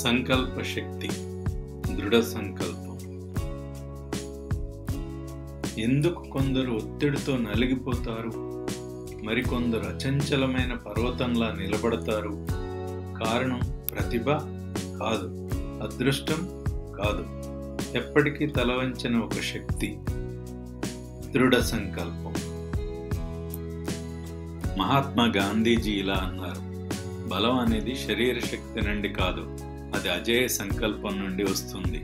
సంకల్ప శక్తి, దృఢ సంకల్పం. ఎందుకు కొందరు ఒత్తిడితో నలిగిపోతారు, మరికొందరు అచంచలమైన పర్వతంలా నిలబడతారు? కారణం ప్రతిభ కాదు, అదృష్టం కాదు, ఎప్పటికీ తలవంచని ఒక శక్తి, దృఢ సంకల్పం. మహాత్మా గాంధీజీ ఇలా అన్నారు: బలం అనేది శరీర శక్తి నుండి కాదు, అది అజేయ సంకల్పం నుండి వస్తుంది.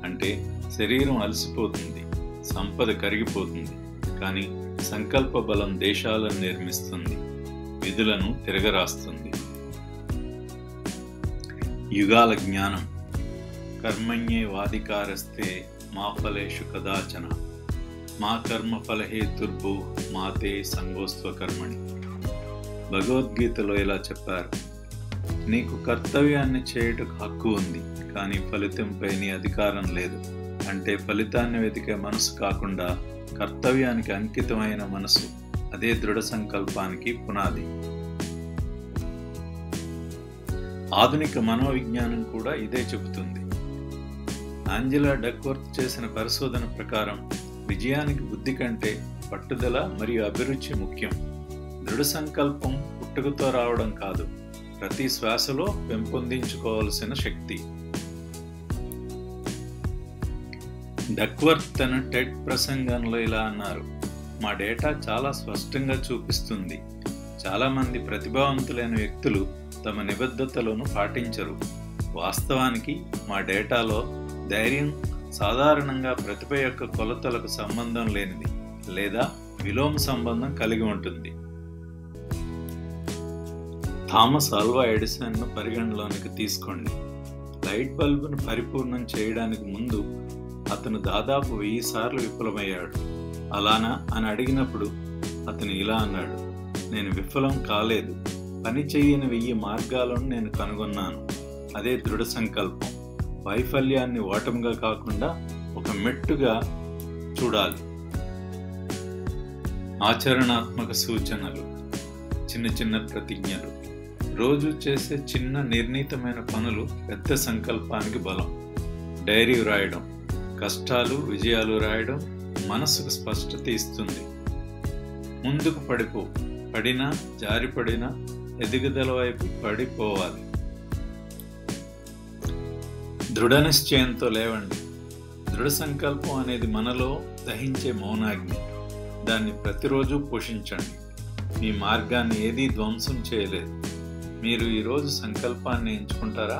అంటే శరీరం అలసిపోతుంది, సంపద కరిగిపోతుంది, కానీ సంకల్ప బలం దేశాలను నిర్మిస్తుంది, విధులను తిరగరాస్తుంది. యుగాల జ్ఞానం. కర్మణ్యే వాధికారస్తే మా ఫలేషు కదాచన మా కర్మ ఫలహేతుర్భూ మాతే సంగోస్త్వ కర్మణి. భగవద్గీతలో ఇలా చెప్పారు: నీకు కర్తవ్యాన్ని చేయుటకు హక్కు ఉంది, కానీ ఫలితంపై నీ అధికారం లేదు. అంటే ఫలితాన్ని వెతికే మనసు కాకుండా కర్తవ్యానికి అంకితమైన మనసు, అదే దృఢ సంకల్పానికి పునాది. ఆధునిక మనోవిజ్ఞానం కూడా ఇదే చెబుతుంది. ఆంజెలా డక్వర్త్ చేసిన పరిశోధన ప్రకారం విజయానికి బుద్ధి కంటే పట్టుదల మరియు అభిరుచి ముఖ్యం. దృఢ సంకల్పం పుట్టుకతో రావడం కాదు, ప్రతి శ్వాసలో పెంపొందించుకోవాల్సిన శక్తి. డక్వర్త్ తన టెడ్ ప్రసంగంలో ఇలా అన్నారు: మా డేటా చాలా స్పష్టంగా చూపిస్తుంది, చాలామంది ప్రతిభావంతులైన వ్యక్తులు తమ నిబద్ధతలను పాటించరు. వాస్తవానికి మా డేటాలో ధైర్యం సాధారణంగా ప్రతిభ యొక్క కొలతలకు సంబంధం లేనిది లేదా విలోమ సంబంధం కలిగి ఉంటుంది. థామస్ ఆల్వా ఎడిసన్ను పరిగణలోనికి తీసుకోండి. లైట్ బల్బును పరిపూర్ణం చేయడానికి ముందు అతను దాదాపు 1000 సార్లు విఫలమయ్యాడు. అలానా అని అడిగినప్పుడు అతను ఇలా అన్నాడు: నేను విఫలం కాలేదు, పని చెయ్యని 1000 మార్గాలను నేను కనుగొన్నాను. అదే దృఢ సంకల్పం. వైఫల్యాన్ని ఓటమిగా కాకుండా ఒక మెట్టుగా చూడాలి. ఆచరణాత్మక సూచనలు. చిన్న చిన్న ప్రతిజ్ఞలు. రోజు చేసే చిన్న నిర్ణీతమైన పనులు పెద్ద సంకల్పానికి బలం. డైరీ వ్రాయడం, కష్టాలు విజయాలు రాయడం మనసుకు స్పష్టత ఇస్తుంది. ముందుకు పడినా జారిపడినా ఎదుగుదల వైపు పడిపోవాలి. దృఢ నిశ్చయంతో లేవండి. దృఢ సంకల్పం అనేది మనలో దహించే మౌనాగ్ని. దాన్ని ప్రతిరోజు పోషించండి. మీ మార్గాన్ని ఏదీ ధ్వంసం చేయలేదు. మీరు ఈరోజు సంకల్పాన్ని ఎంచుకుంటారా?